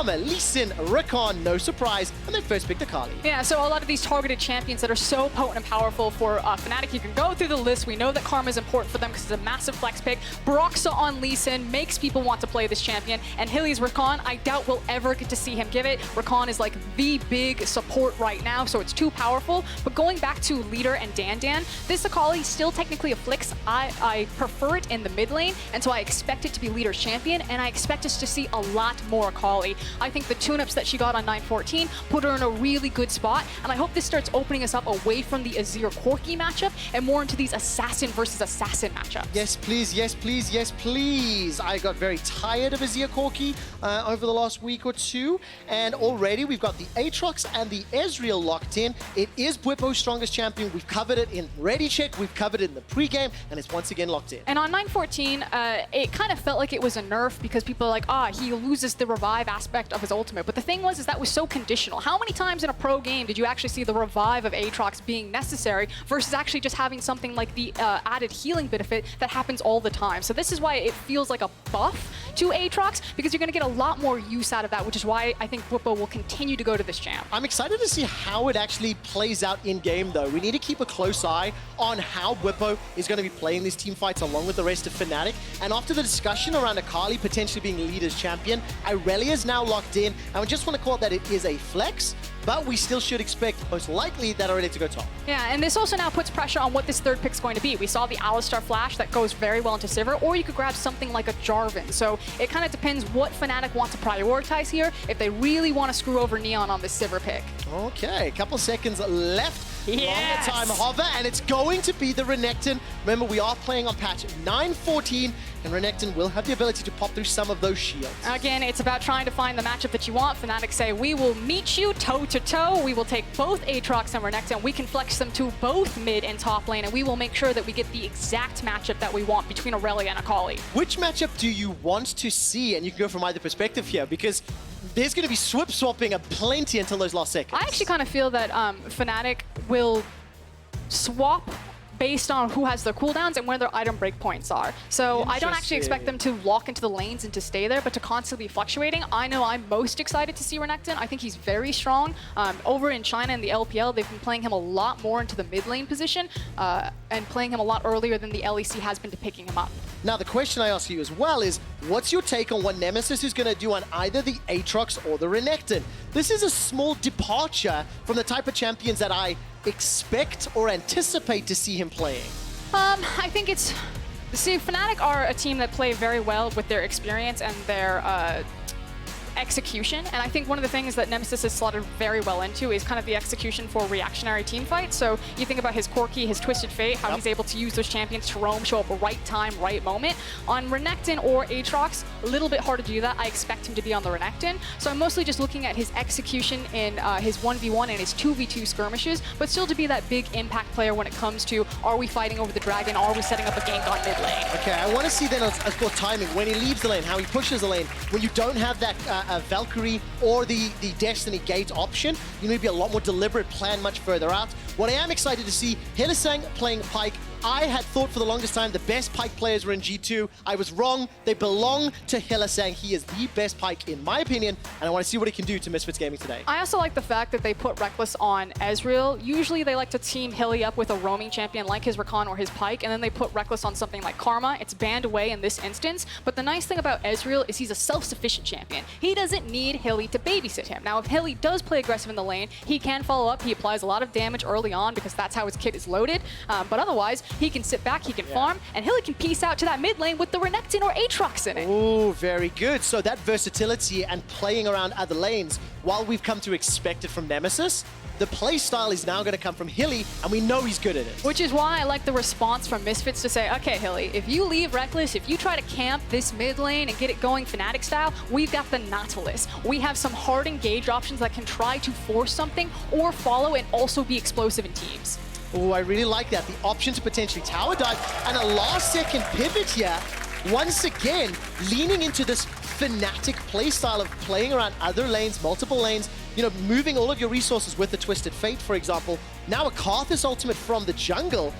Karma, Lee Sin, Rekkles, no surprise, and they first picked Akali. Yeah, so a lot of these targeted champions that are so potent and powerful for Fnatic, you can go through the list. We know that Karma is important for them because it's a massive flex pick. Broxah on Lee Sin makes people want to play this champion, and Hilly's Rekkles, I doubt we'll ever get to see him give it. Rekkles is like the big support right now, so it's too powerful. But going back to leader and DanDan, this Akali still technically afflicts. I prefer it in the mid lane, and so I expect it to be leader's champion, and I expect us to see a lot more Akali. I think the tune-ups that she got on 914 put her in a really good spot, and I hope this starts opening us up away from the Azir Corki matchup and more into these assassin versus assassin matchups. Yes, please, yes, please, yes, please. I got very tired of Azir Corki over the last week or two, and already we've got the Aatrox and the Ezreal locked in. It is Bwipo's strongest champion. We've covered it in Ready Check, we've covered it in the pregame, and it's once again locked in. And on 914, it kind of felt like it was a nerf because people are like, he loses the revive aspect of his ultimate. But the thing was, is that was so conditional. How many times in a pro game did you actually see the revive of Aatrox being necessary versus actually just having something like the added healing benefit that happens all the time? So this is why it feels like a buff to Aatrox, because you're going to get a lot more use out of that, which is why I think Bwipo will continue to go to this champ. I'm excited to see how it actually plays out in-game, though. We need to keep a close eye on how Bwipo is going to be playing these team fights along with the rest of Fnatic. And after the discussion around Akali potentially being leader's champion, Irelia is now locked in, and we just want to call that it is a flex, but we still should expect, most likely, that Irelia to go top. Yeah, and this also now puts pressure on what this third pick's going to be. We saw the Alistar flash that goes very well into Sivir, or you could grab something like a Jarvan. So it kind of depends what Fnatic want to prioritize here, if they really want to screw over Neon on this Sivir pick. Okay, a couple seconds left. Yes. Longer time hover, and it's going to be the Renekton. Remember, we are playing on patch 914, and Renekton will have the ability to pop through some of those shields. Again, it's about trying to find the matchup that you want. Fnatic say, we will meet you toe-to-toe. We will take both Aatrox and Renekton. We can flex them to both mid and top lane, and we will make sure that we get the exact matchup that we want between Irelia and Akali. Which matchup do you want to see? And you can go from either perspective here, because there's going to be swip-swapping plenty until those last seconds. I actually kind of feel that Fnatic will swap based on who has their cooldowns and where their item breakpoints are. So I don't actually expect them to lock into the lanes and to stay there, but to constantly be fluctuating. I know I'm most excited to see Renekton. I think he's very strong. Over in China in the LPL, they've been playing him a lot more into the mid lane position and playing him a lot earlier than the LEC has been to picking him up. Now, the question I ask you as well is, what's your take on what Nemesis is going to do on either the Aatrox or the Renekton? This is a small departure from the type of champions that I expect or anticipate to see him playing. I think it's... See, Fnatic are a team that play very well with their experience and their execution, and I think one of the things that Nemesis has slotted very well into is kind of the execution for reactionary team fights. So you think about his Corki, his Twisted Fate, how he's able to use those champions to roam, show up right time, right moment. On Renekton or Aatrox, a little bit harder to do that. I expect him to be on the Renekton. So I'm mostly just looking at his execution in his 1v1 and his 2v2 skirmishes, but still to be that big impact player when it comes to, are we fighting over the dragon, are we setting up a gank on mid lane? Okay, I want to see then as for timing, when he leaves the lane, how he pushes the lane. When you don't have that Valkyrie or the Destiny Gate option, you need to be a lot more deliberate, plan much further out. What I am excited to see, Hylissang playing Pyke. I had thought for the longest time the best Pyke players were in G2. I was wrong. They belong to Hylissang. He is the best Pyke in my opinion, and I want to see what he can do to Misfits Gaming today. I also like the fact that they put Rekkles on Ezreal. Usually they like to team Hilly up with a roaming champion like his Rekkles or his Pyke, and then they put Rekkles on something like Karma. It's banned away in this instance, but the nice thing about Ezreal is he's a self-sufficient champion. He doesn't need Hilly to babysit him. Now, if Hilly does play aggressive in the lane, he can follow up. He applies a lot of damage early on because that's how his kit is loaded, but otherwise, he can sit back, he can farm, and Hilly can piece out to that mid lane with the Renekton or Aatrox in it. Oh, very good. So that versatility and playing around other lanes, while we've come to expect it from Nemesis, the play style is now going to come from Hilly, and we know he's good at it. Which is why I like the response from Misfits to say, okay, Hilly, if you leave Rekkles, if you try to camp this mid lane and get it going Fnatic style, we've got the Nautilus. We have some hard engage options that can try to force something or follow and also be explosive in teams. Oh, I really like that. The option to potentially tower dive and a last-second pivot here. Once again, leaning into this Fnatic playstyle of playing around other lanes, multiple lanes, you know, moving all of your resources with the Twisted Fate, for example. Now a Karthus ultimate from the jungle.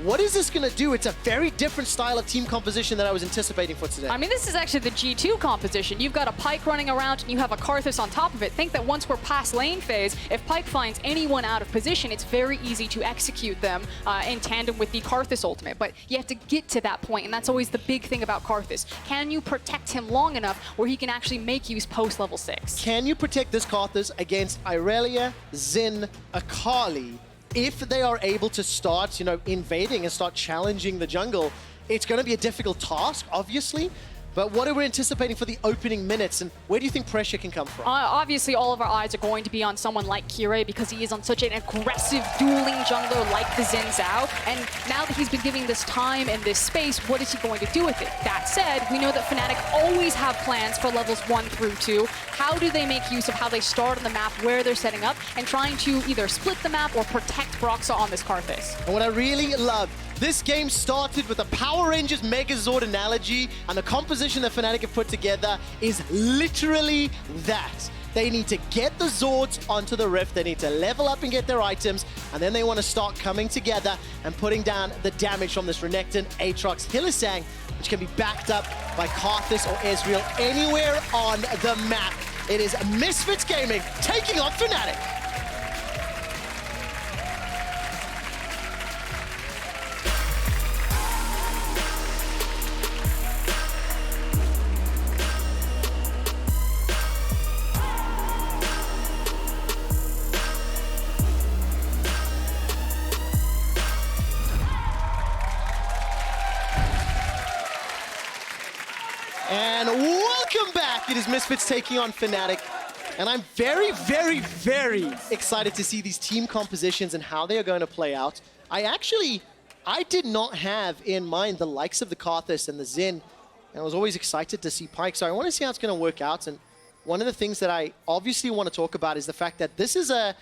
What is this going to do? It's a very different style of team composition that I was anticipating for today. I mean, this is actually the G2 composition. You've got a Pyke running around and you have a Karthus on top of it. Think that once we're past lane phase, if Pyke finds anyone out of position, it's very easy to execute them in tandem with the Karthus ultimate. But you have to get to that point, and that's always the big thing about Karthus. Can you protect him long enough where he can actually make use post level 6? Can you protect this Karthus against Irelia, Xin, Akali? If they are able to start, invading and start challenging the jungle, it's going to be a difficult task, obviously. But what are we anticipating for the opening minutes, and where do you think pressure can come from? Obviously, all of our eyes are going to be on someone like Kirei because he is on such an aggressive dueling jungler like the Xin Zhao. And now that he's been giving this time and this space, what is he going to do with it? That said, we know that Fnatic always have plans for levels 1 through 2. How do they make use of how they start on the map, where they're setting up, and trying to either split the map or protect Broxah on this Karthus? And what I really love, this game started with a Power Rangers Megazord analogy, and the composition that Fnatic have put together is literally that. They need to get the Zords onto the Rift, they need to level up and get their items, and then they want to start coming together and putting down the damage from this Renekton, Aatrox, Hylissang, which can be backed up by Karthus or Ezreal anywhere on the map. It is Misfits Gaming taking on Fnatic. And welcome back. It is Misfits taking on Fnatic. And I'm very, very, very excited to see these team compositions and how they are going to play out. I did not have in mind the likes of the Karthus and the Xin. And I was always excited to see Pyke. So I want to see how it's going to work out. And one of the things that I obviously want to talk about is the fact that this is a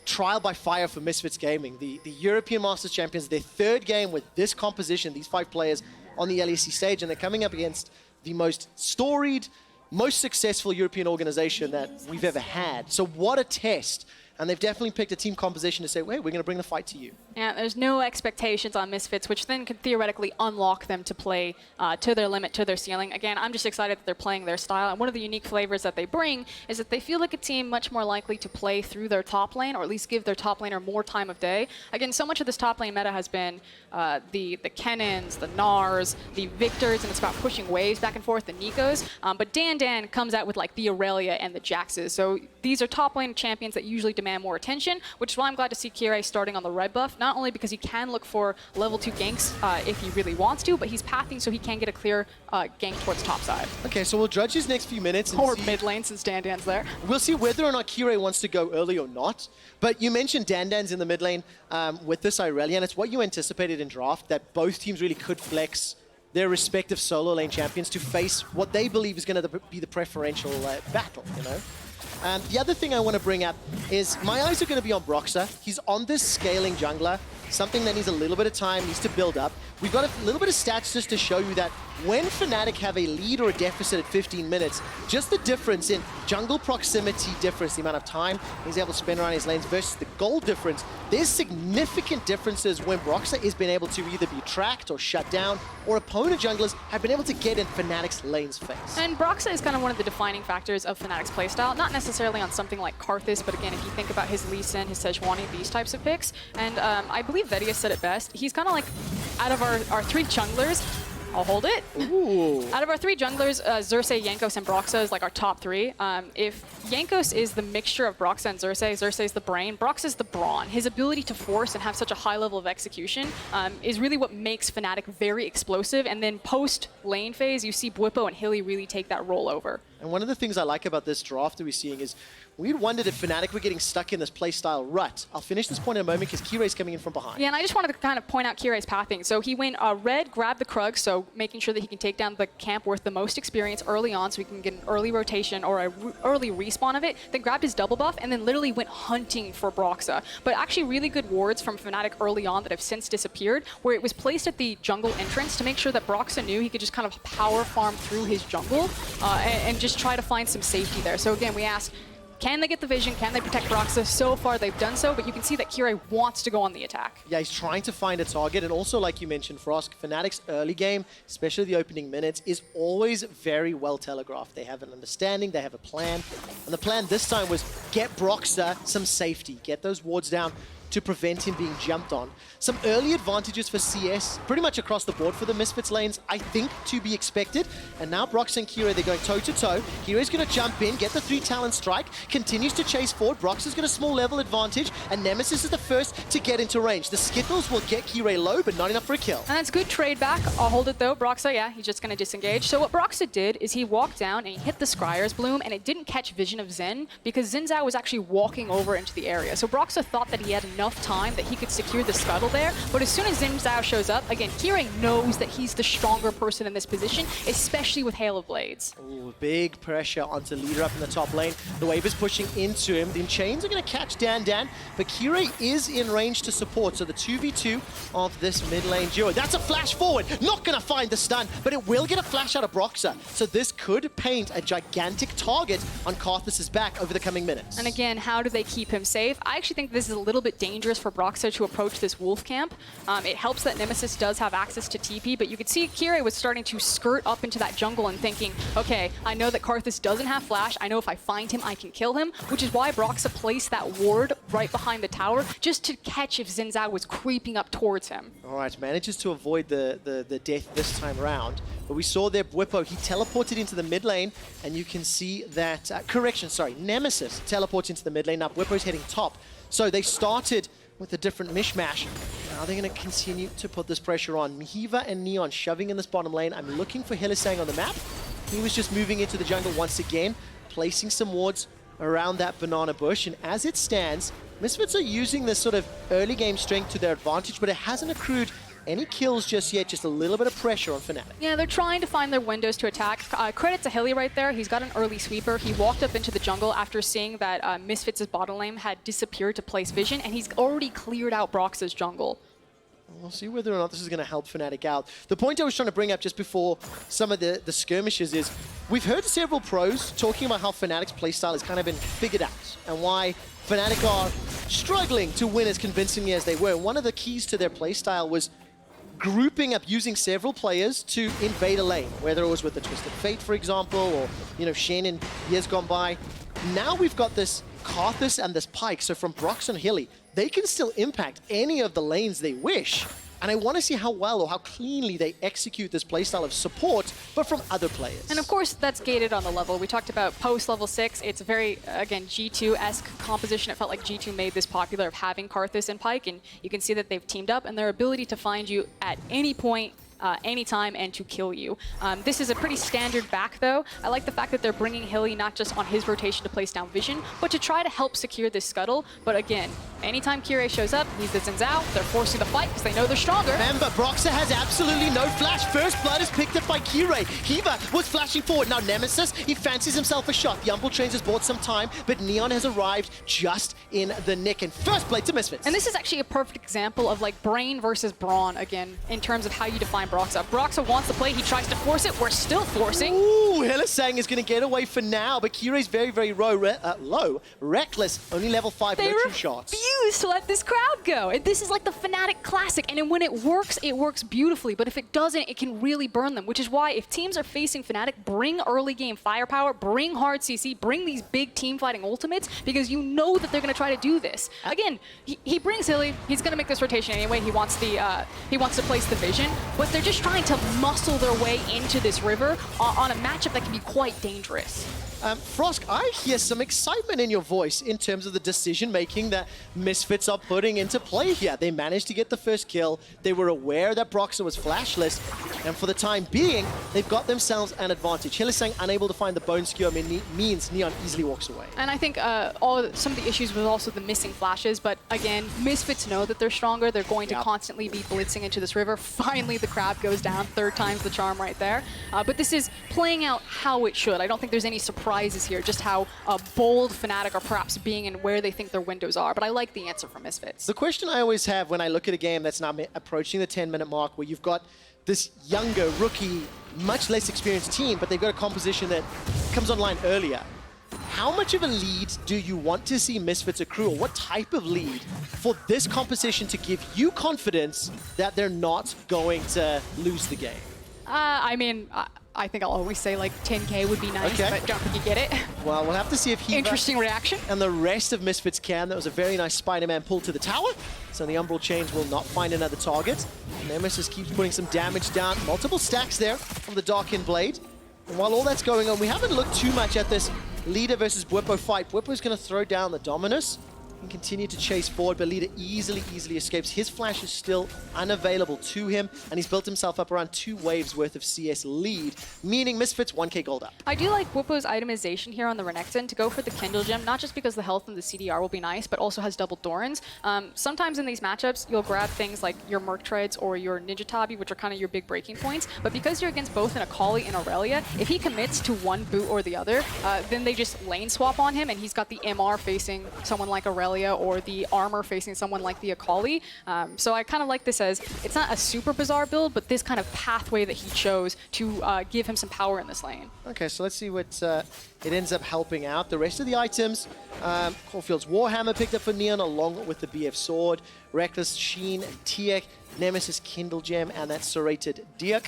trial by fire for Misfits Gaming. The European Masters Champions, their third game with this composition, these 5 players on the LEC stage, and they're coming up against the most storied, most successful European organization that we've ever had. So what a test. And they've definitely picked a team composition to say, wait, we're going to bring the fight to you. Yeah, there's no expectations on Misfits, which then could theoretically unlock them to play to their limit, to their ceiling. Again, I'm just excited that they're playing their style. And one of the unique flavors that they bring is that they feel like a team much more likely to play through their top lane, or at least give their top laner more time of day. Again, so much of this top lane meta has been the Kennons, the Nars, the Victors, and it's about pushing waves back and forth, the Nikos. But DanDan comes out with like the Irelia and the Jaxes. So these are top lane champions that usually demand more attention, which is why I'm glad to see Kirei starting on the red buff, not only because he can look for level 2 ganks if he really wants to, but he's pathing so he can get a clear gank towards top side. Okay, so we'll judge his next few minutes. Or mid lane since DanDan's there. We'll see whether or not Kirei wants to go early or not. But you mentioned DanDan's in the mid lane with this Irelia, and it's what you anticipated in draft, that both teams really could flex their respective solo lane champions to face what they believe is going to be the preferential battle, The other thing I want to bring up is my eyes are going to be on Broxah. He's on this scaling jungler, something that needs a little bit of time, needs to build up. We've got a little bit of stats just to show you that when Fnatic have a lead or a deficit at 15 minutes, just the difference in jungle proximity difference, the amount of time he's able to spend around his lanes versus the gold difference, there's significant differences when Broxah is being able to either be tracked or shut down, or opponent junglers have been able to get in Fnatic's lane's face. And Broxah is kind of one of the defining factors of Fnatic's playstyle, not necessarily on something like Karthus, but again, if you think about his Lee Sin, his Sejuani, these types of picks, and I believe VODS said it best, he's kind of like, out of our 3 junglers, I'll hold it. Ooh. Out of our 3 junglers, Xerxes, Jankos, and Broxah is like our top 3. If Jankos is the mixture of Broxah and Xerxes, Xerxes is the brain, Broxah is the brawn. His ability to force and have such a high level of execution is really what makes Fnatic very explosive. And then post lane phase, you see Bwipo and Hilly really take that role over. And one of the things I like about this draft that we're seeing is we'd wondered if Fnatic were getting stuck in this playstyle rut. I'll finish this point in a moment because Kirei's coming in from behind. Yeah, and I just wanted to kind of point out Kirei's pathing. So he went red, grabbed the Krug, so making sure that he can take down the camp worth the most experience early on so he can get an early rotation or an early respawn of it, then grabbed his double buff, and then literally went hunting for Broxah. But actually really good wards from Fnatic early on that have since disappeared, where it was placed at the jungle entrance to make sure that Broxah knew he could just kind of power farm through his jungle and just try to find some safety there. So again, we asked, Can they get the vision? Can they protect Broxah? So far, they've done so, but you can see that Kirei wants to go on the attack. Yeah, he's trying to find a target, and also, like you mentioned, Frosk, Fnatic's early game, especially the opening minutes, is always very well telegraphed. They have an understanding, they have a plan, and the plan this time was get Broxah some safety, get those wards down to prevent him being jumped on. Some early advantages for CS, pretty much across the board for the Misfits lanes, I think, to be expected. And now Broxah and Kirei, they're going toe-to-toe. Kirei's going to jump in, get the 3-talent strike, continues to chase forward. Broxah's got a small level advantage, and Nemesis is the first to get into range. The Skittles will get Kirei low, but not enough for a kill. And that's good trade back. I'll hold it, though. Broxah, yeah, he's just going to disengage. So what Broxah did is he walked down and he hit the Scryer's Bloom, and it didn't catch vision of Xin because Xin Zhao was actually walking over into the area. So Broxah thought that he had enough time that he could secure the scuttle there, but as soon as Xin Zhao shows up, again, Kirei knows that he's the stronger person in this position, especially with Hail of Blades. Ooh, big pressure onto leader up in the top lane. The wave is pushing into him. The Chains are going to catch DanDan, but Kirei is in range to support, so the 2v2 of this mid lane duo. That's a flash forward, not going to find the stun, but it will get a flash out of Broxah, so this could paint a gigantic target on Karthus' back over the coming minutes. And again, how do they keep him safe? I actually think this is a little bit dangerous for Broxah to approach this wolf camp. It helps that Nemesis does have access to TP, but you could see Kirei was starting to skirt up into that jungle and thinking, okay, I know that Karthus doesn't have flash. I know if I find him, I can kill him, which is why Broxah placed that ward right behind the tower just to catch if Xin Zhao was creeping up towards him. All right, manages to avoid the death this time around. But we saw there Bwipo, he teleported into the mid lane, and you can see that, Nemesis teleports into the mid lane. Now Bwipo's heading top. So they started with a different mishmash. Now they're going to continue to put this pressure on. Mihiva and Neon shoving in this bottom lane. I'm looking for Hylissang on the map. He was just moving into the jungle once again, placing some wards around that banana bush. And as it stands, Misfits are using this sort of early game strength to their advantage, but it hasn't accrued any kills just yet, just a little bit of pressure on Fnatic. Yeah, they're trying to find their windows to attack. Credit to Hilly right there. He's got an early sweeper. He walked up into the jungle after seeing that Misfits' bottom lane had disappeared to place vision, and he's already cleared out Broxah's jungle. We'll see whether or not this is going to help Fnatic out. The point I was trying to bring up just before some of the skirmishes is we've heard several pros talking about how Fnatic's playstyle has kind of been figured out and why Fnatic are struggling to win as convincingly as they were. One of the keys to their playstyle was grouping up, using several players to invade a lane, whether it was with the Twisted Fate, for example, or, Shen in years gone by. Now we've got this Karthus and this Pyke, so from Broxah and Hilly, they can still impact any of the lanes they wish. And I want to see how well or how cleanly they execute this playstyle of support, but from other players. And of course, that's gated on the level. We talked about post-level 6. It's a very, again, G2-esque composition. It felt like G2 made this popular of having Karthus and Pyke, and you can see that they've teamed up, and their ability to find you at any point, anytime, and to kill you. This is a pretty standard back, though. I like the fact that they're bringing Hilly not just on his rotation to place down vision, but to try to help secure this scuttle. But again, anytime Kirei shows up, he's the Xin Zhao. They're forcing the fight because they know they're stronger. Remember, Broxah has absolutely no flash. First blood is picked up by Kirei. Hiva was flashing forward. Now Nemesis, he fancies himself a shot. The Umbral Trains has bought some time, but Neon has arrived just in the nick. And first play to Misfits. And this is actually a perfect example of like brain versus brawn, again, in terms of how you define Broxah. Broxah wants to play, he tries to force it, we're still forcing. Ooh, Hylissang is going to get away for now, but Kirei's very, very low. Rekkles, only level 5, no true shots. They refuse to let this crowd go. And this is like the Fnatic classic, and then when it works beautifully, but if it doesn't, it can really burn them, which is why if teams are facing Fnatic, bring early game firepower, bring hard CC, bring these big team fighting ultimates, because you know that they're going to try to do this. Again, he brings Hilly, he's going to make this rotation anyway, he wants to place the vision, but they're just trying to muscle their way into this river on a matchup that can be quite dangerous. Frosk, I hear some excitement in your voice in terms of the decision-making that Misfits are putting into play here. They managed to get the first kill. They were aware that Broxah was flashless, and for the time being, they've got themselves an advantage. Hylissang unable to find the bone skewer means Neon easily walks away. And I think some of the issues was also the missing flashes, but again, Misfits know that they're stronger. They're going to constantly be blitzing into this river. Finally, the crab goes down. 3rd time's the charm right there. But this is playing out how it should. I don't think there's any surprises here, just how bold Fnatic are perhaps being and where they think their windows are. But I like the answer from Misfits. The question I always have when I look at a game that's now approaching the 10-minute mark, where you've got this younger, rookie, much less experienced team, but they've got a composition that comes online earlier. how much of a lead do you want to see Misfits accrue, or what type of lead for this composition to give you confidence that they're not going to lose the game? I mean, I think I'll always say like 10K would be nice, but don't think you get it. Well, we'll have to see if he Interesting reaction. And the rest of Misfits can. That was a very nice Spider-Man pull to the tower. So the Umbral Chains will not find another target. Nemesis keeps putting some damage down. Multiple stacks there from the Darkin Blade. And while all that's going on, we haven't looked too much at this Leader versus Bwipo fight. Bwipo's going to throw down the Dominus and continue to chase forward, but Leader easily escapes. His flash is still unavailable to him, and he's built himself up around 2 waves worth of CS lead, meaning Misfits 1k gold up. I do like Bwipo's itemization here on the Renekton to go for the Kindle Gem, not just because the health and the CDR will be nice, but also has double Dorans. Sometimes in these matchups, you'll grab things like your Merc Treads or your Ninja Tabi, which are kind of your big breaking points, but because you're against both an Akali and Irelia, if he commits to one boot or the other, then they just lane swap on him, and he's got the MR facing someone like Irelia or the armor facing someone like the Akali. So I kind of like this as, it's not a super bizarre build, but this kind of pathway that he chose to give him some power in this lane. Okay, so let's see what it ends up helping out. The rest of the items, Caulfield's Warhammer picked up for Neon along with the BF Sword, Rekkles, Sheen, Tiek, Nemesis, Kindle Gem, and that serrated Dirk.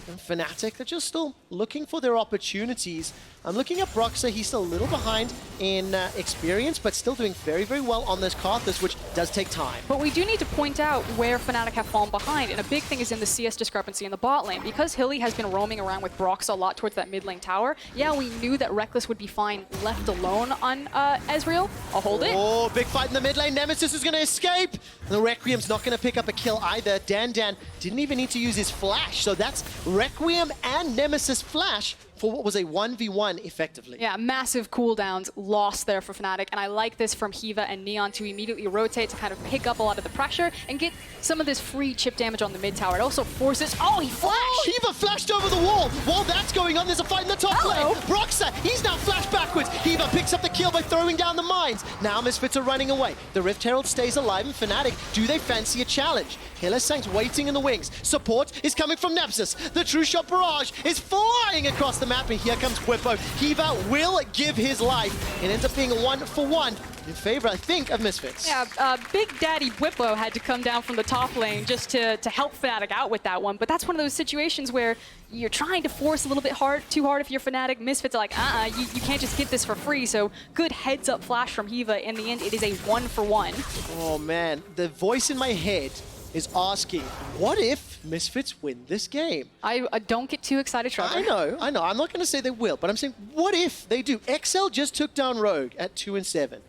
And Fnatic, they're just still looking for their opportunities. I'm looking at Broxah. He's still a little behind in experience, but still doing very, very well on this Karthus, which does take time. But we do need to point out where Fnatic have fallen behind, and a big thing is in the CS discrepancy in the bot lane. Because Hilly has been roaming around with Broxah a lot towards that mid lane tower, yeah, we knew that Rekkles would be fine left alone on Ezreal. I'll hold it. Oh, big fight in the mid lane. Nemesis is going to escape. The Requiem's not going to pick up a kill either. DanDan didn't even need to use his flash, so that's Requiem and Nemesis flash for what was a 1v1 effectively. Yeah, massive cooldowns lost there for Fnatic, and I like this from Hiva and Neon to immediately rotate to kind of pick up a lot of the pressure and get some of this free chip damage on the mid tower. It also forces, oh, he flashed! Oh, Hiva flashed over the wall. While that's going on, there's a fight in the top lane. Broxah, he's now flashed backwards. Hiva picks up the kill by throwing down the mines. Now Misfits are running away. The Rift Herald stays alive, and Fnatic, do they fancy a challenge? Hylissang's waiting in the wings. Support is coming from Nemesis. The True Shot Barrage is flying across the map, and here comes Bwipo. Hiva will give his life. It ends up being a 1-for-1 in favor, I think, of Misfits. Yeah, Big Daddy Bwipo had to come down from the top lane just to help Fnatic out with that one. But that's one of those situations where you're trying to force a little bit too hard if you're Fnatic. Misfits are like, you can't just get this for free. So good heads-up flash from Hiva. In the end, it is a 1-for-1. Oh, man. The voice in my head is asking, what if Misfits win this game? I don't get too excited, Trevor. I know. I'm not going to say they will, but I'm saying, what if they do? XL just took down Rogue at 2-7.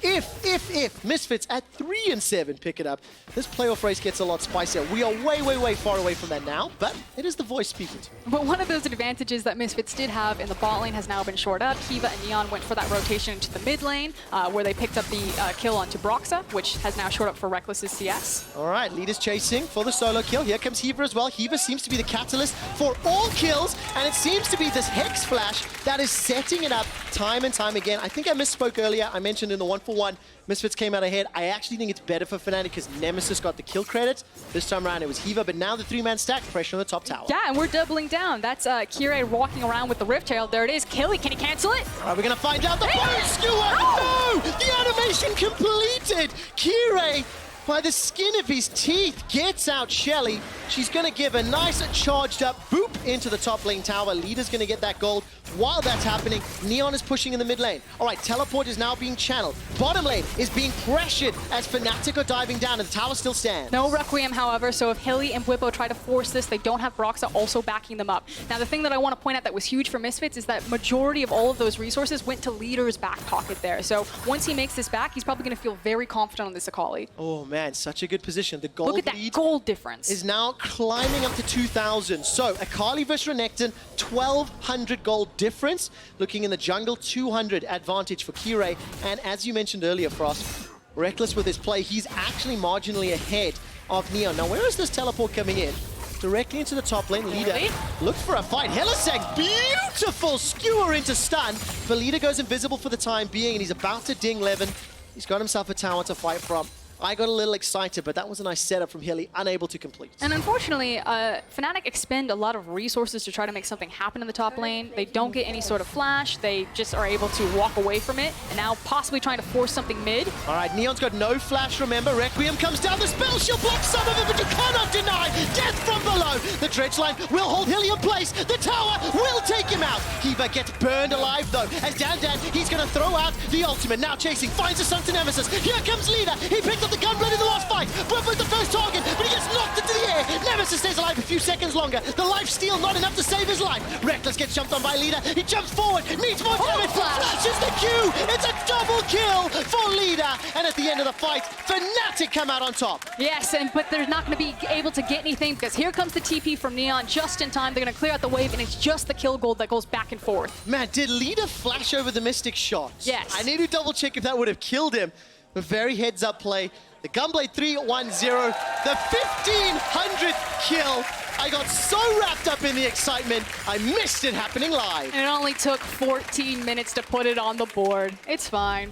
If Misfits at 3-7 pick it up, this playoff race gets a lot spicier. We are way far away from that now, but it is the voice speaking to me. But one of those advantages that Misfits did have in the bot lane has now been shored up. Hiva and Neon went for that rotation into the mid lane, where they picked up the kill onto Broxah, which has now shored up for Rekkles' CS. All right, leader's chasing for the solo kill. Here comes Hiva as well. Hiva seems to be the catalyst for all kills, and it seems to be this Hex Flash that is setting it up time and time again. I think I misspoke earlier. I mentioned in the 1-for-1, Misfits came out ahead. I actually think it's better for Fnatic because Nemesis got the kill credit. This time around it was Hiva, but now the 3-man stack, pressure on the top tower. Yeah, and we're doubling down. That's Kirei walking around with the Rift Herald. There it is. Killy, can he cancel it? All right, we're going to find out. The bone skewer! No! The animation completed! Kirei, by the skin of his teeth, gets out Shelly. She's going to give a nice charged up boop into the top lane tower. Leader's going to get that gold. While that's happening, Neon is pushing in the mid lane. All right, teleport is now being channeled. Bottom lane is being pressured as Fnatic are diving down, and the tower still stands. No Requiem, however, so if Hilly and Bwipo try to force this, they don't have Broxah also backing them up. Now, the thing that I want to point out that was huge for Misfits is that majority of all of those resources went to Leader's back pocket there. So once he makes this back, he's probably going to feel very confident on this Akali. Oh, man, such a good position. The gold Look at that gold difference. Is now climbing up to 2,000. So Akali versus Renekton, 1,200 gold difference. Looking in the jungle, 200 advantage for Kirei. And as you mentioned earlier, Frost, Rekkles with his play, he's actually marginally ahead of Neon. Now, where is this teleport coming in? Directly into the top lane. Leader looks for a fight. Hylissang, beautiful skewer into stun. But Leader goes invisible for the time being, and he's about to ding Levin. He's got himself a tower to fight from. I got a little excited, but that was a nice setup from Hilly, unable to complete. And unfortunately, Fnatic expend a lot of resources to try to make something happen in the top lane. They don't get any sort of flash. They just are able to walk away from it, and now possibly trying to force something mid. All right, Neon's got no flash, remember. Requiem comes down, the spell, she'll block some of it, but you cannot deny death from below. The dredge line will hold Hilly in place. The tower will take him out. Kiva gets burned alive, though, as DanDan, he's going to throw out the ultimate. Now chasing, finds a son to Nemesis. Here comes Leader. He picked up the gunblade in the last fight. Bwipo's the first target, but he gets knocked into the air. Nemesis stays alive a few seconds longer. The life steal not enough to save his life. Rekkles gets jumped on by Leader. He jumps forward, needs more damage, flashes the Q. It's a double kill for Leader. And at the end of the fight, Fnatic come out on top. Yes, but they're not going to be able to get anything because here comes the TP from Neon just in time. They're going to clear out the wave, and it's just the kill gold that goes back and forth. Man, did Leader flash over the Mystic shot? Yes. I need to double check if that would have killed him. A very heads up play. The Gunblade 3-1-0, the 1500th kill. I got so wrapped up in the excitement, I missed it happening live. And it only took 14 minutes to put it on the board. It's fine.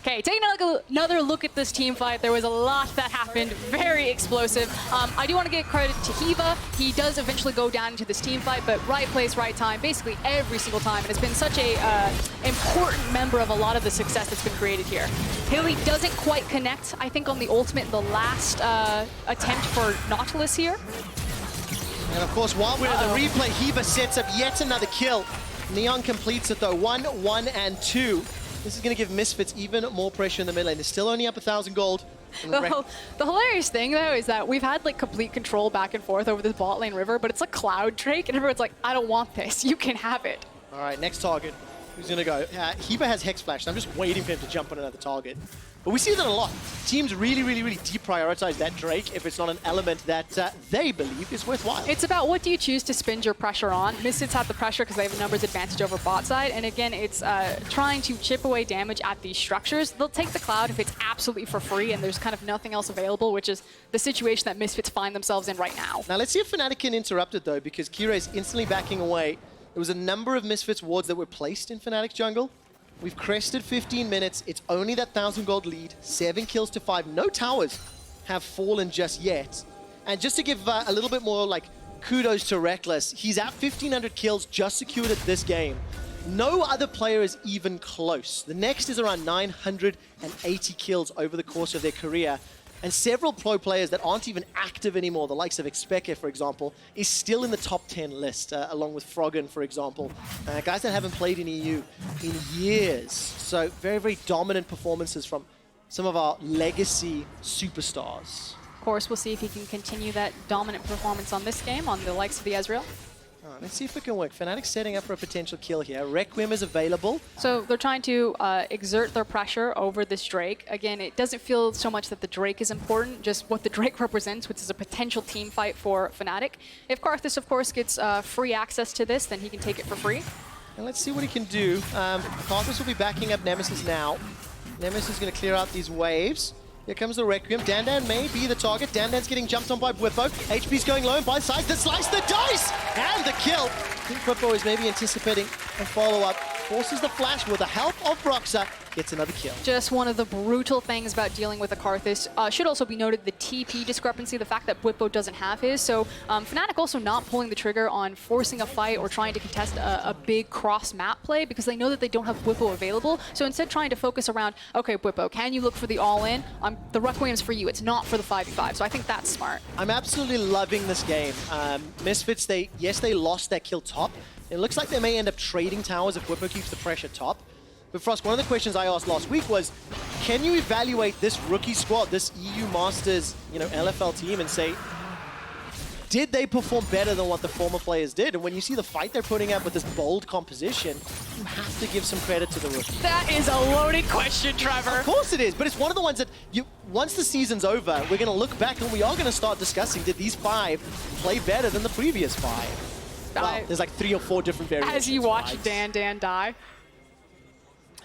Okay, taking another look at this team fight, there was a lot that happened, very explosive. I do want to give credit to Hiva. He does eventually go down into this team fight, but right place, right time, basically every single time. And it's been such a important member of a lot of the success that's been created here. Hilly doesn't quite connect, I think, on the ultimate in the last attempt for Nautilus here. And of course, while we're in the replay, Hiva sets up yet another kill. Neon completes it though, 1, 1, and 2. This is going to give Misfits even more pressure in the mid lane. They're still only up 1,000 gold. The hilarious thing, though, is that we've had like complete control back and forth over this bot lane river, but it's a Cloud Drake, and everyone's like, I don't want this. You can have it. All right, next target. Who's going to go? Hiva has Hex Flash. I'm just waiting for him to jump on another target. But we see that a lot. Teams really deprioritize that Drake if it's not an element that they believe is worthwhile. It's about what do you choose to spend your pressure on. Misfits have the pressure because they have a numbers advantage over bot side. And again, it's trying to chip away damage at these structures. They'll take the Cloud if it's absolutely for free and there's kind of nothing else available, which is the situation that Misfits find themselves in right now. Now let's see if Fnatic can interrupt it though, because Kirei is instantly backing away. There was a number of Misfits wards that were placed in Fnatic's jungle. We've crested 15 minutes. It's only that 1,000 gold lead. 7 kills to 5. No towers have fallen just yet. And just to give a little bit more like kudos to Rekkles, he's at 1,500 kills just secured at this game. No other player is even close. The next is around 980 kills over the course of their career. And several pro players that aren't even active anymore, the likes of Expeke, for example, is still in the top 10 list, along with Froskurinn, for example. Guys that haven't played in EU in years. So very dominant performances from some of our legacy superstars. Of course, we'll see if he can continue that dominant performance on this game, on the likes of the Ezreal. Let's see if it can work. Fnatic's setting up for a potential kill here. Requiem is available. So they're trying to exert their pressure over this Drake. Again, it doesn't feel so much that the Drake is important, just what the Drake represents, which is a potential team fight for Fnatic. If Karthus, of course, gets free access to this, then he can take it for free. And let's see what he can do. Karthus will be backing up Nemesis now. Nemesis is going to clear out these waves. Here comes the Requiem. DanDan may be the target. DanDan's getting jumped on by Bwipo. HP's going low on both sides. The slice, the dice, and the kill. I think Bwipo is maybe anticipating a follow-up. Forces the flash with the help of Broxah. Gets another kill. Just one of the brutal things about dealing with a Karthus. Should also be noted the TP discrepancy, the fact that Bwipo doesn't have his. So Fnatic also not pulling the trigger on forcing a fight or trying to contest a big cross-map play because they know that they don't have Bwipo available. So instead trying to focus around, okay, Bwipo, can you look for the all-in? The Requiem's for you. It's not for the 5v5. So I think that's smart. I'm absolutely loving this game. Misfits, they lost that kill top. It looks like they may end up trading towers if Bwipo keeps the pressure top. But Frost, one of the questions I asked last week was, can you evaluate this rookie squad, this EU Masters, LFL team, and say, did they perform better than what the former players did? And when you see the fight they're putting up with this bold composition, you have to give some credit to the rookie. That is a loaded question, Trevor. Of course it is, but it's one of the ones that once the season's over, we're going to look back and we are going to start discussing, did these 5 play better than the previous 5? Well, there's like 3 or 4 different variations. As you watch right? DanDan die.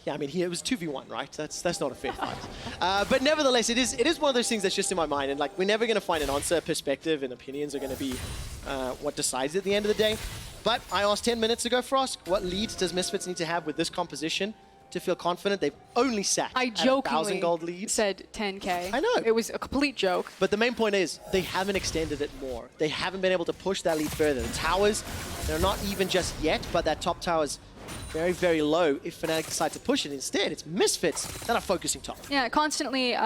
Yeah, I mean, it was 2v1, right? That's not a fair fight. But nevertheless, it is one of those things that's just in my mind, and like we're never going to find an answer. Perspective and opinions are going to be what decides at the end of the day. But I asked 10 minutes ago, Frost, what leads does Misfits need to have with this composition to feel confident. They've only sat I at a jokingly 1,000 gold lead. said 10K. I know. It was a complete joke. But the main point is, they haven't extended it more. They haven't been able to push that lead further. The towers, they're not even just yet, but that top tower's very, very low if Fnatic decide to push it. Instead, it's Misfits that are focusing top. Yeah, constantly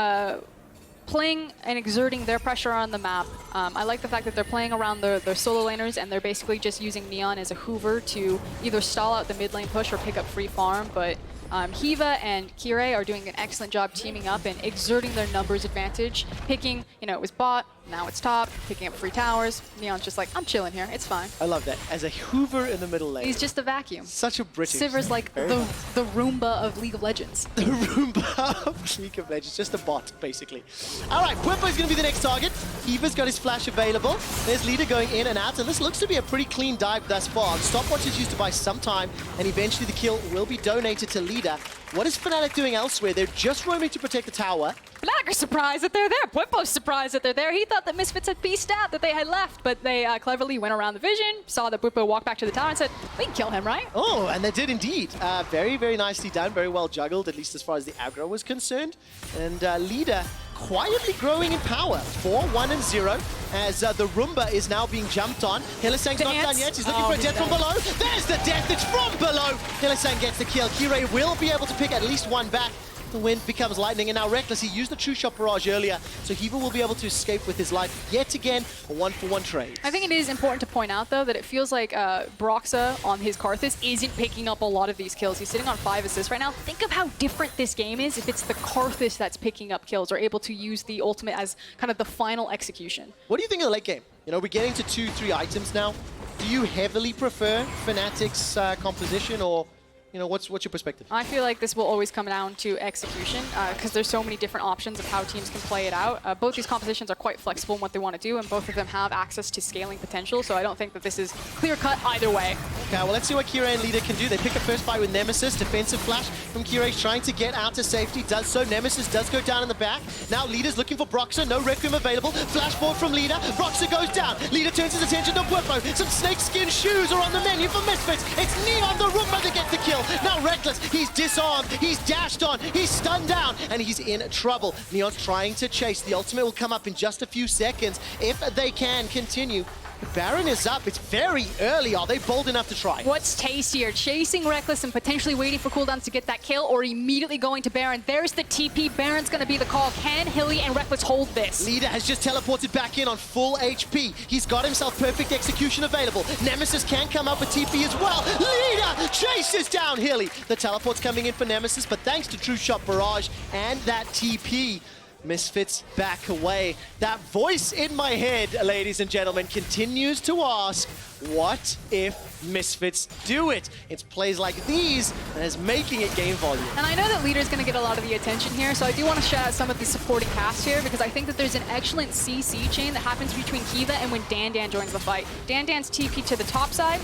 playing and exerting their pressure on the map. I like the fact that they're playing around their solo laners, and they're basically just using Neon as a hoover to either stall out the mid lane push or pick up free farm. But Hiva and Kirei are doing an excellent job teaming up and exerting their numbers advantage. Picking, you know, it was bot, now it's top, picking up free towers. Neon's just like, I'm chilling here, it's fine. I love that. As a hoover in the middle lane. He's just a vacuum. Such a British. Sivir's like the Roomba of League of Legends. The Roomba of League of Legends, just a bot, basically. All right, Bwipo's going to be the next target. Hiva's got his flash available. There's Leader going in and out, and this looks to be a pretty clean dive thus far. Stopwatch is used to buy some time, and eventually the kill will be donated to Leader. What is Fnatic doing elsewhere? They're just roaming to protect the tower. Fnatic are surprised that they're there. Bwipo's surprised that they're there. He thought that Misfits had pieced out, that they had left, but they cleverly went around the vision, saw that Bwipo walk back to the tower and said, we can kill him, right? Oh, and they did indeed. Very, very nicely done. Very well juggled, at least as far as the aggro was concerned. And Leader quietly growing in power. 4-1-0 as the Roomba is now being jumped on. Hylissang's not done yet. He's looking for a death from below. There's the death. It's from below. Hylissang gets the kill. Kirei will be able to pick at least one back. The wind becomes lightning, and now Rekkles, he used the true shot barrage earlier, so Hiva will be able to escape with his life yet again. A 1-for-1 trade. I think it is important to point out, though, that it feels like Broxah on his Karthus isn't picking up a lot of these kills. He's sitting on 5 assists right now. Think of how different this game is if it's the Karthus that's picking up kills or able to use the ultimate as kind of the final execution. What do you think of the late game? You know, we're getting to 2-3 items now. Do you heavily prefer Fnatic's composition, or you know, what's your perspective? I feel like this will always come down to execution because there's so many different options of how teams can play it out. Both these compositions are quite flexible in what they want to do, and both of them have access to scaling potential, so I don't think that this is clear-cut either way. Okay, well, let's see what Kirei and Leader can do. They pick a first fight with Nemesis. Defensive flash from Kirei, trying to get out to safety. Does so. Nemesis does go down in the back. Now Leader's looking for Broxah. No Requiem available. Flash forward from Leader. Broxah goes down. Leader turns his attention to Bwipo. Some snakeskin shoes are on the menu for Misfits. It's Neon the Roomba to get the kill. Now Rekkles, he's disarmed, he's dashed on, he's stunned down, and he's in trouble. Neon's trying to chase. The ultimate will come up in just a few seconds if they can continue. The Baron is up. It's very early. Are they bold enough to try? What's tastier, chasing Rekkles and potentially waiting for cooldowns to get that kill, or immediately going to Baron? There's the TP. Baron's going to be the call. Can Hilly and Rekkles hold this? Leader has just teleported back in on full HP. He's got himself perfect execution available. Nemesis can come up with TP as well. Leader chases down Hilly. The teleport's coming in for Nemesis, but thanks to True Shot Barrage and that TP, Misfits back away. That voice in my head, ladies and gentlemen, continues to ask, what if Misfits do it? It's plays like these that is making it gain volume. And I know that Leader's going to get a lot of the attention here, so I do want to shout out some of the supporting cast here, because I think that there's an excellent CC chain that happens between Hiva and when DanDan joins the fight. DanDan's TP to the top side,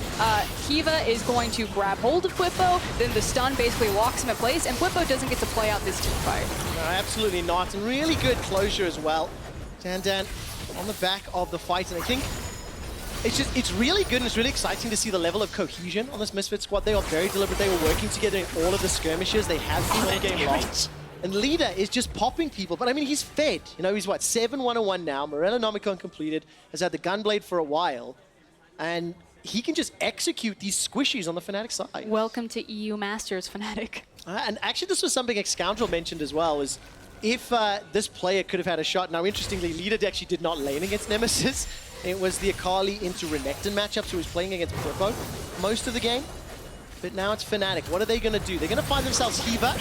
Hiva is going to grab hold of Bwipo, then the stun basically locks him in place, and Bwipo doesn't get to play out this team fight. No, absolutely not, and really good closure as well. DanDan on the back of the fight, and I think it's really good and it's really exciting to see the level of cohesion on this Misfits squad. They are very deliberate. They were working together in all of the skirmishes. They have been all game long. And Leader is just popping people. But I mean, he's fed. You know, he's what, 7-1-1 now. Morello Nomicon completed. Has had the Gunblade for a while. And he can just execute these squishies on the Fnatic side. Welcome to EU Masters, Fnatic. And actually, this was something Scoundrel mentioned as well, was if this player could have had a shot. Now, interestingly, Leader actually did not lane against Nemesis. It was the Akali into Renekton matchup, so he was playing against Bwipo most of the game. But now it's Fnatic. What are they going to do? They're going to find themselves Hiva.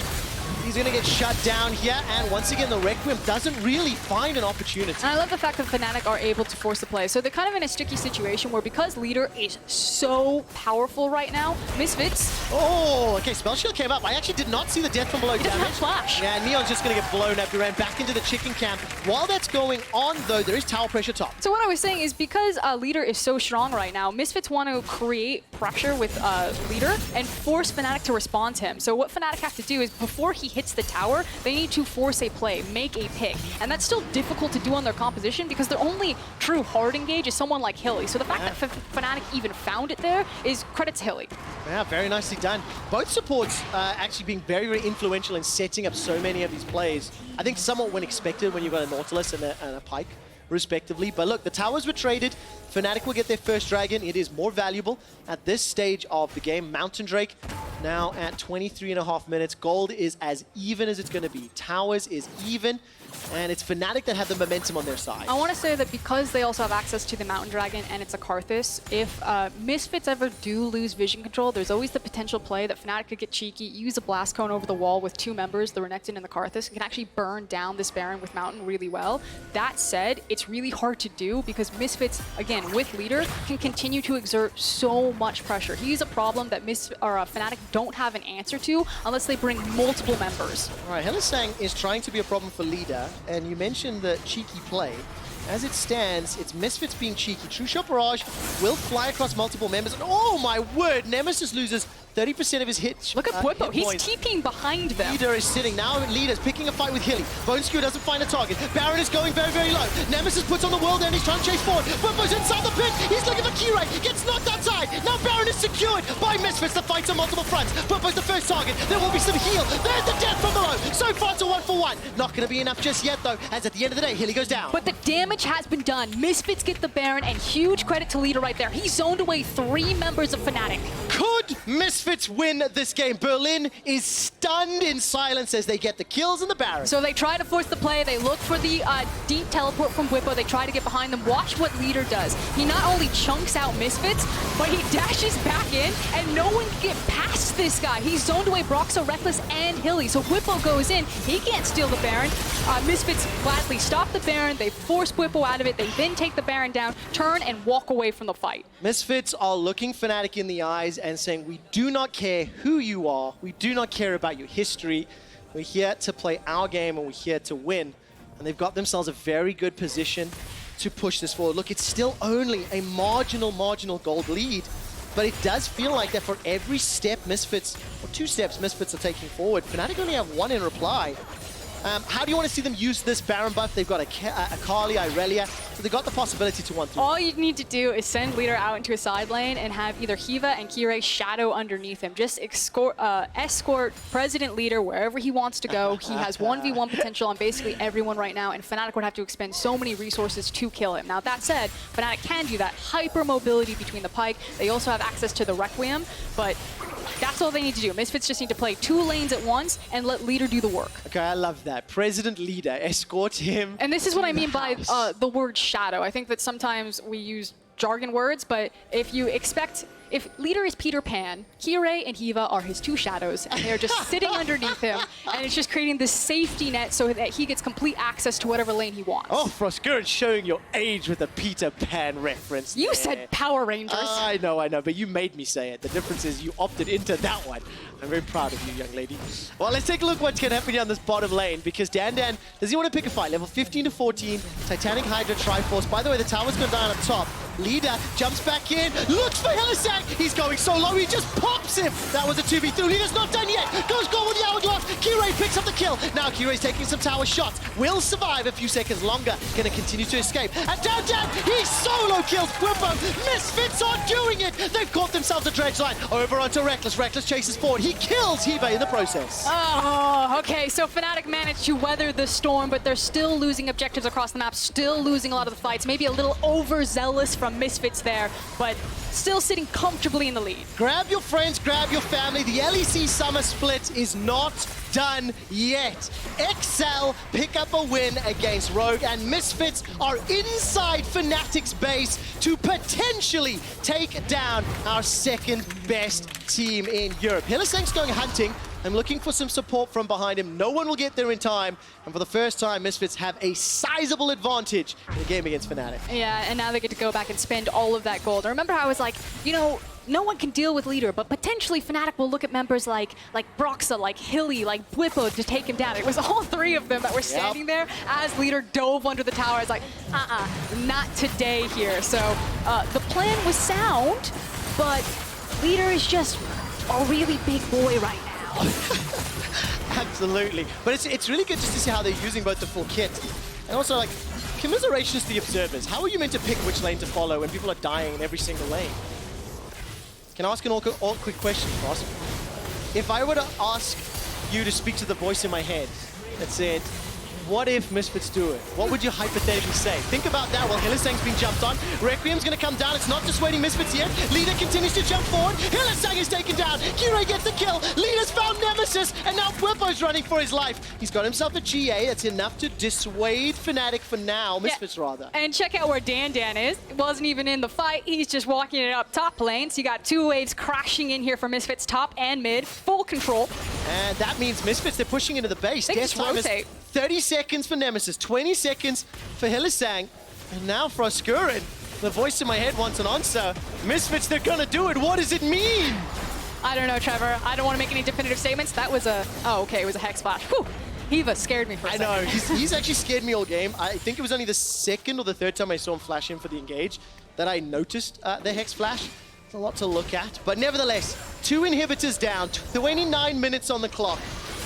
He's going to get shut down here, and once again, the Requiem doesn't really find an opportunity. And I love the fact that Fnatic are able to force the play. So they're kind of in a sticky situation where, because Leader is so powerful right now, Misfits... Oh, okay, Spell Shield came up. I actually did not see the death from below He doesn't have flash. Yeah, Neon's just going to get blown up. He ran back into the chicken camp. While that's going on, though, there is tower pressure top. So what I was saying is, because Leader is so strong right now, Misfits want to create pressure with Leader and force Fnatic to respond to him. So what Fnatic have to do is, before he hits the tower, they need to force a play, make a pick. And that's still difficult to do on their composition because their only true hard engage is someone like Hilly. So the fact that Fnatic even found it there is credit to Hilly. Yeah, very nicely done. Both supports actually being very, very influential in setting up so many of these plays. I think somewhat unexpected when you've got a Nautilus and a Pyke, respectively. But look, the towers were traded. Fnatic will get their first dragon. It is more valuable at this stage of the game. Mountain Drake now at 23.5 minutes. Gold is as even as it's going to be. Towers is even. And it's Fnatic that have the momentum on their side. I want to say that because they also have access to the Mountain Dragon and it's a Karthus, if Misfits ever do lose vision control, there's always the potential play that Fnatic could get cheeky, use a Blast Cone over the wall with two members, the Renekton and the Karthus, and can actually burn down this Baron with Mountain really well. That said, it's really hard to do because Misfits, again, with Leader, can continue to exert so much pressure. He's a problem that Fnatic don't have an answer to unless they bring multiple members. All right, Hylissang is trying to be a problem for Leader. And you mentioned the cheeky play. As it stands, it's Misfits being cheeky. True Shot Barrage will fly across multiple members. And oh my word, Nemesis loses 30% of his hits. Look at Bwipo, he's TPing behind them. Leader is sitting. Now Leader's picking a fight with Hilly. Bone Skewer doesn't find a target. Baron is going very, very low. Nemesis puts on the world and he's trying to chase forward. Bwipo's inside the pit. He's looking for Kirei. Gets knocked outside. Now Baron is secured by Misfits. The fight's on multiple fronts. Bwipo's the first target. There will be some heal. There's the death from below. So far it's a 1-for-1. Not going to be enough just yet though, as at the end of the day, Hilly goes down. But the damage has been done. Misfits get the Baron, and huge credit to Leader right there. He zoned away 3 members of Fnatic. Could Misfits win this game? Berlin is stunned in silence as they get the kills and the Baron. So they try to force the play. They look for the deep teleport from Bwipo. They try to get behind them. Watch what Leader does. He not only chunks out Misfits, but he dashes back in, and no one can get past this guy. He's zoned away Broxah, Rekkles, and Hilly. So Bwipo goes in. He can't steal the Baron. Misfits gladly stop the Baron. They force Bwipo out of it. They then take the Baron down, turn, and walk away from the fight. Misfits are looking Fnatic in the eyes and saying, we do not care who you are. We do not care about your history. We're here to play our game and we're here to win. And they've got themselves a very good position to push this forward. Look, it's still only a marginal gold lead, but it does feel like that for every step Misfits, or 2 steps Misfits are taking forward, Fnatic only have 1 in reply. How do you want to see them use this Baron buff? They've got Akali, Irelia, so they've got the possibility to 1-3. All you need to do is send Leader out into a side lane and have either Hiva and Kirei shadow underneath him. Just escort President Leader wherever he wants to go. He has 1v1 potential on basically everyone right now, and Fnatic would have to expend so many resources to kill him. Now, that said, Fnatic can do that. Hyper mobility between the Pyke. They also have access to the Requiem, but that's all they need to do. Misfits just need to play 2 lanes at once and let Leader do the work. Okay, I love that. President Leader, escort him. And this is what I mean by the word shadow. I think that sometimes we use jargon words, but if Leader is Peter Pan, Kirei and Hiva are his 2 shadows, and they're just sitting underneath him, and it's just creating this safety net so that he gets complete access to whatever lane he wants. Oh, Froskurinn showing your age with a Peter Pan reference. You said Power Rangers. I know, but you made me say it. The difference is you opted into that one. I'm very proud of you, young lady. Well, let's take a look what's going to happen here on this bottom lane, because DanDan, does he want to pick a fight? Level 15 to 14, Titanic Hydra Triforce. By the way, the tower's gone down up top. Leader jumps back in, looks for Hylissang. He's going so low, he just pops him. That was a 2v3. Leader's not done yet. Goes with the hourglass. Kirei picks up the kill. Now Kirei's taking some tower shots. Will survive a few seconds longer. Gonna continue to escape. And DanDan, he solo kills Bwipo. Misfits are doing it. They've caught themselves a dredge line. Over onto Rekkles. Rekkles chases forward. He kills Hiva in the process. Oh, okay. So Fnatic managed to weather the storm, but they're still losing objectives across the map. Still losing a lot of the fights. Maybe a little overzealous from Misfits there, but still sitting comfortably in the lead. Grab your friends, grab your family. The LEC summer split is not done yet. XL pick up a win against Rogue, and Misfits are inside Fnatic's base to potentially take down our 2nd best team in Europe. Hylissang's going hunting. I'm looking for some support from behind him. No one will get there in time. And for the first time, Misfits have a sizable advantage in the game against Fnatic. Yeah, and now they get to go back and spend all of that gold. I remember how I was like, you know, no one can deal with Leader, but potentially Fnatic will look at members like Broxah, like Hilly, like Bwipo to take him down. It was all 3 of them that were standing there as Leader dove under the tower. I was like, not today here. So the plan was sound, but Leader is just a really big boy right now. Absolutely. But it's really good just to see how they're using both the full kit. And also, like, commiserations to the observers. How are you meant to pick which lane to follow when people are dying in every single lane? Can I ask an all quick question, Frost? If I were to ask you to speak to the voice in my head that said, what if Misfits do it? What would you hypothetically say? Think about that while Hylissang's being jumped on. Requiem's going to come down. It's not dissuading Misfits yet. Leader continues to jump forward. Hylissang is taken down. Kirei gets the kill. Leader's found Nemesis. And now Bwipo's running for his life. He's got himself a GA. That's enough to dissuade Fnatic for now. Misfits, rather. And check out where DanDan is. It wasn't even in the fight. He's just walking it up top lane. So you got two waves crashing in here for Misfits top and mid. Full control. And that means Misfits, they're pushing into the base. They just rotate. 30 seconds for Nemesis, 20 seconds for Hylissang, and now Froskurinn. The voice in my head wants an answer. Misfits, they're gonna do it. What does it mean? I don't know, Trevor. I don't want to make any definitive statements. That was a... Oh, okay, it was a Hex Flash. Whew. Hiva scared me for a second. I know, he's actually scared me all game. I think it was only the second or the third time I saw him flash in for the engage that I noticed the Hex Flash. It's a lot to look at, but nevertheless, 2 inhibitors down, 29 minutes on the clock,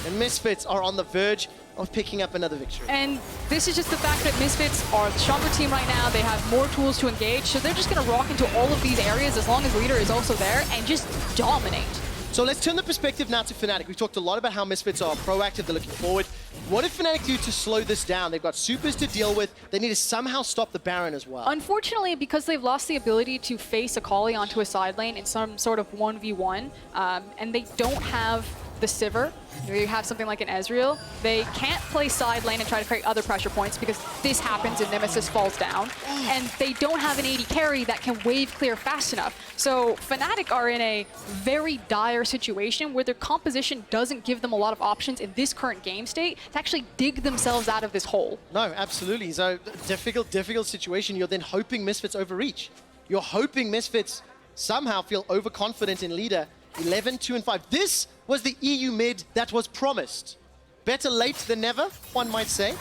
and Misfits are on the verge of picking up another victory. And this is just the fact that Misfits are the stronger team right now. They have more tools to engage, so they're just going to rock into all of these areas as long as Leader is also there and just dominate. So let's turn the perspective now to Fnatic. We've talked a lot about how Misfits are proactive, they're looking forward. What did Fnatic do to slow this down? They've got supers to deal with. They need to somehow stop the Baron as well. Unfortunately, because they've lost the ability to face Akali onto a side lane in some sort of 1v1, and they don't have the Sivir, you have something like an Ezreal, they can't play side lane and try to create other pressure points because this happens and Nemesis falls down. And they don't have an AD carry that can wave clear fast enough. So Fnatic are in a very dire situation where their composition doesn't give them a lot of options in this current game state to actually dig themselves out of this hole. No, absolutely. So difficult situation. You're then hoping Misfits overreach. You're hoping Misfits somehow feel overconfident in leader. 11, 2, and 5. This was the EU mid that was promised. Better late than never, one might say.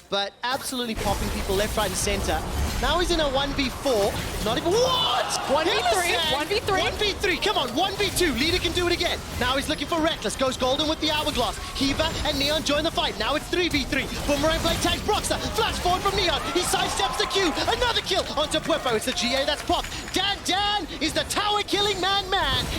But absolutely popping people left, right, and center. Now he's in a 1v4. Not even... What? 1v3. 1v3. 1v3. Come on, 1v2. Leader can do it again. Now he's looking for Rekkles. Goes golden with the hourglass. Hiva and Neon join the fight. Now it's 3v3. Boomerang blade tags Broxah. Flash forward from Neon. He sidesteps the Q. Another kill onto Bwipo. It's the GA that's popped. DanDan is the tower-killing man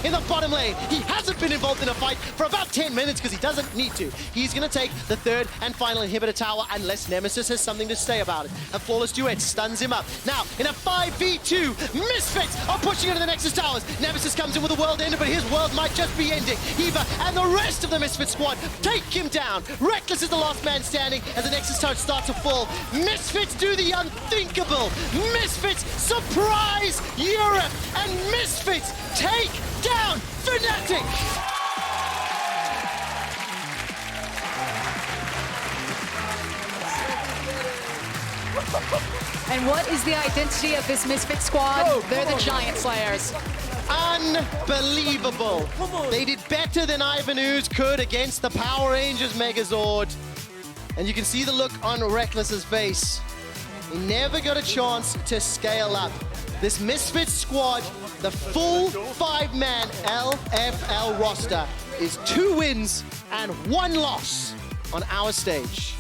in the bottom lane. He hasn't been involved in a fight for about 10 minutes because he doesn't need to. He's going to take the third and final inhibitor tower unless Nemesis has something to say about it. A flawless duet stuns him up. Now, in a 5v2, Misfits are pushing into the Nexus towers. Nemesis comes in with a world ender, but his world might just be ending. Hiva and the rest of the Misfits squad take him down. Rekkles is the last man standing as the Nexus tower starts to fall. Misfits do the unthinkable. Misfits surprise Europe, and Misfits take down Fnatic. And what is the identity of this Misfit squad? They're the Giant Slayers. Unbelievable. They did better than Ivan Ooze could against the Power Rangers Megazord. And you can see the look on Rekkles' face. He never got a chance to scale up. This Misfits squad, the full 5-man LFL roster, is 2 wins and 1 loss on our stage.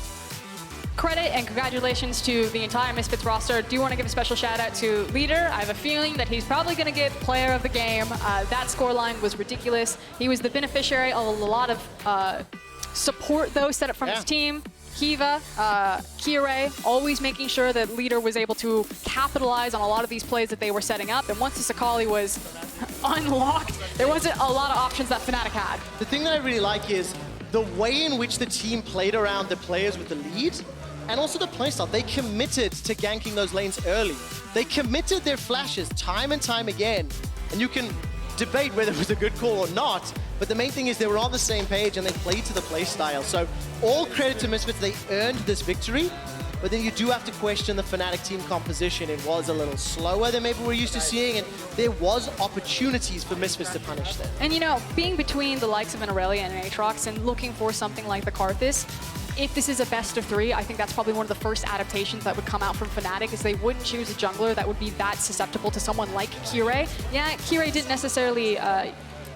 Credit and congratulations to the entire Misfits roster. Do want to give a special shout out to Leader. I have a feeling that he's probably going to get player of the game. That scoreline was ridiculous. He was the beneficiary of a lot of support, though, set up from his team. Hiva, Kirei, always making sure that Leader was able to capitalize on a lot of these plays that they were setting up. And once this Akali was unlocked, there wasn't a lot of options that Fnatic had. The thing that I really like is the way in which the team played around the players with the lead, and also the playstyle. They committed to ganking those lanes early. They committed their flashes time and time again. And you can debate whether it was a good call or not, but the main thing is they were on the same page and they played to the playstyle. So all credit to Misfits, they earned this victory, but then you do have to question the Fnatic team composition. It was a little slower than maybe we're used to seeing, and there was opportunities for Misfits to punish them. And you know, being between the likes of an Irelia and an Aatrox and looking for something like the Karthus, if this is a best of 3, I think that's probably one of the first adaptations that would come out from Fnatic, is they wouldn't choose a jungler that would be that susceptible to someone like Kirei. Yeah, Kirei didn't necessarily,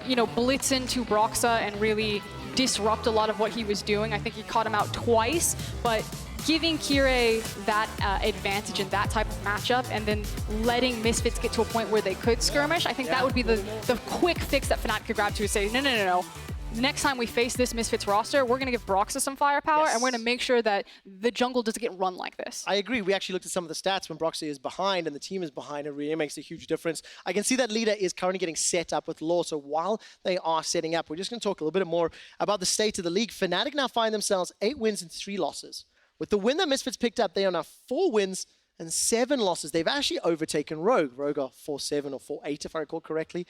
you know, blitz into Broxah and really disrupt a lot of what he was doing. I think he caught him out twice, but giving Kirei that advantage in that type of matchup and then letting Misfits get to a point where they could skirmish, I think that would be the quick fix that Fnatic could grab to, say, no. Next time we face this Misfits roster, we're going to give Broxah some firepower, and we're going to make sure that the jungle doesn't get run like this. I agree. We actually looked at some of the stats when Broxah is behind and the team is behind. It really makes a huge difference. I can see that leader is currently getting set up with Law. So while they are setting up, we're just going to talk a little bit more about the state of the league. Fnatic now find themselves 8 wins and 3 losses. With the win that Misfits picked up, they are now 4 wins and 7 losses. They've actually overtaken Rogue. Rogue are 4-7 or 4-8, if I recall correctly.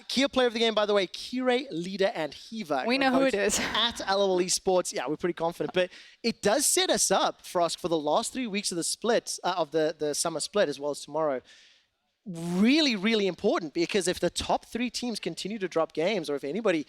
Kia player of the game, by the way, Kirei, Leader, and Hiva. We know who it is. At LOL eSports. Yeah, we're pretty confident. But it does set us up, Frosk, for the last 3 weeks of the split, of the summer split, as well as tomorrow. Really, really important, because if the top 3 teams continue to drop games, or if anybody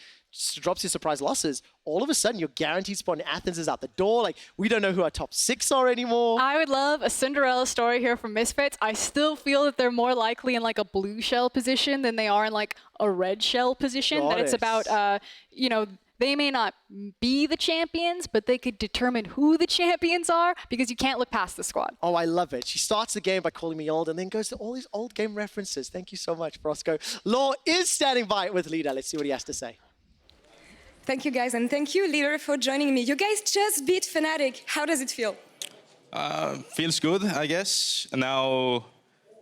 drops their surprise losses, all of a sudden your guaranteed spot in Athens is out the door. Like, we don't know who our top 6 are anymore. I would love a Cinderella story here from Misfits. I still feel that they're more likely in like a blue shell position than they are in like a red shell position. That it's about, you know, they may not be the champions, but they could determine who the champions are, because you can't look past the squad. Oh, I love it. She starts the game by calling me old and then goes to all these old game references. Thank you so much, Frosco. Law is standing by with Leader. Let's see what he has to say. Thank you, guys, and thank you, Leader, for joining me. You guys just beat Fnatic. How does it feel? Feels good, I guess. Now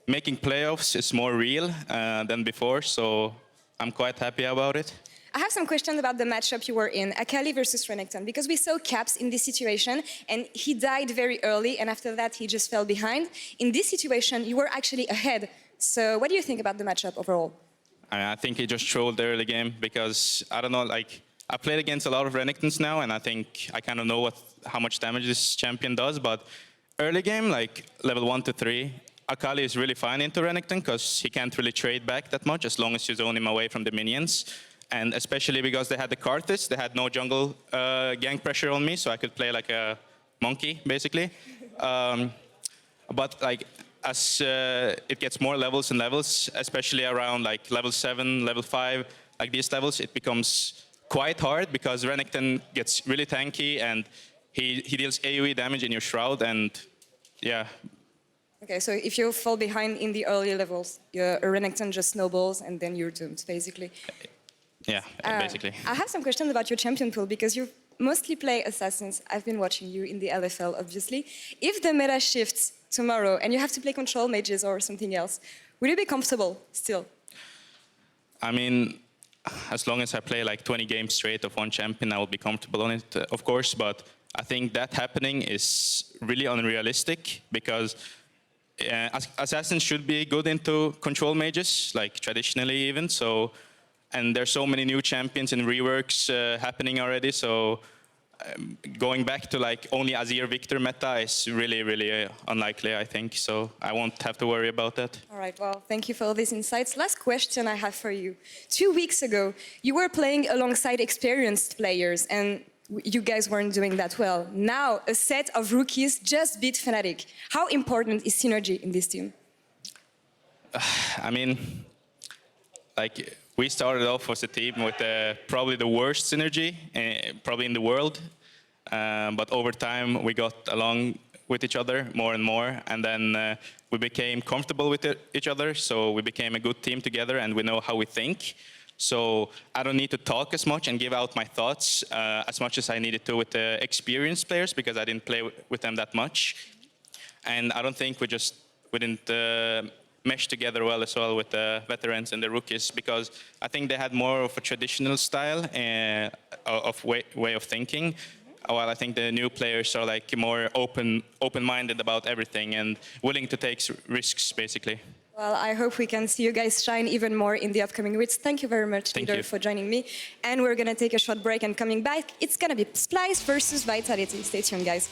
making playoffs is more real than before, so I'm quite happy about it. I have some questions about the matchup you were in, Akali versus Renekton, because we saw Caps in this situation, and he died very early, and after that, he just fell behind. In this situation, you were actually ahead. So what do you think about the matchup overall? I think he just trolled the early game, because, I don't know, like, I played against a lot of Renektons now, and I think I kind of know how much damage this champion does, but early game, like level 1 to 3, Akali is really fine into Renekton, because he can't really trade back that much, as long as you zone him away from the minions. And especially because they had the Karthus, they had no jungle gank pressure on me, so I could play like a monkey, basically. But like, as it gets more levels and levels, especially around like level 7, level 5, like these levels, it becomes quite hard, because Renekton gets really tanky and he deals AoE damage in your Shroud, and yeah. Okay, so if you fall behind in the early levels, your Renekton just snowballs and then you're doomed, basically. Yeah, basically. I have some questions about your champion pool, because you mostly play assassins. I've been watching you in the LFL, obviously. If the meta shifts tomorrow and you have to play control mages or something else, will you be comfortable still? I mean, as long as I play like 20 games straight of one champion, I will be comfortable on it, of course. But I think that happening is really unrealistic, because assassins should be good into control mages, like traditionally even. So. And there's so many new champions and reworks happening already, so going back to like only Azir Victor meta is really, really unlikely, I think. So I won't have to worry about that. All right, well, thank you for all these insights. Last question I have for you. 2 weeks ago, you were playing alongside experienced players, and you guys weren't doing that well. Now, a set of rookies just beat Fnatic. How important is synergy in this team? I mean, like, we started off as a team with probably the worst synergy, probably in the world. But over time, we got along with each other more and more. And then we became comfortable with each other. So we became a good team together, and we know how we think. So I don't need to talk as much and give out my thoughts as much as I needed to with the experienced players, because I didn't play with them that much. And I don't think we didn't mesh together well as well with the veterans and the rookies, because I think they had more of a traditional style of way of thinking, while I think the new players are like more open-minded about everything and willing to take risks, basically. Well, I hope we can see you guys shine even more in the upcoming weeks. Thank you very much, Leader, for joining me. And we're going to take a short break, and coming back, it's going to be Splice versus Vitality. Stay tuned, guys.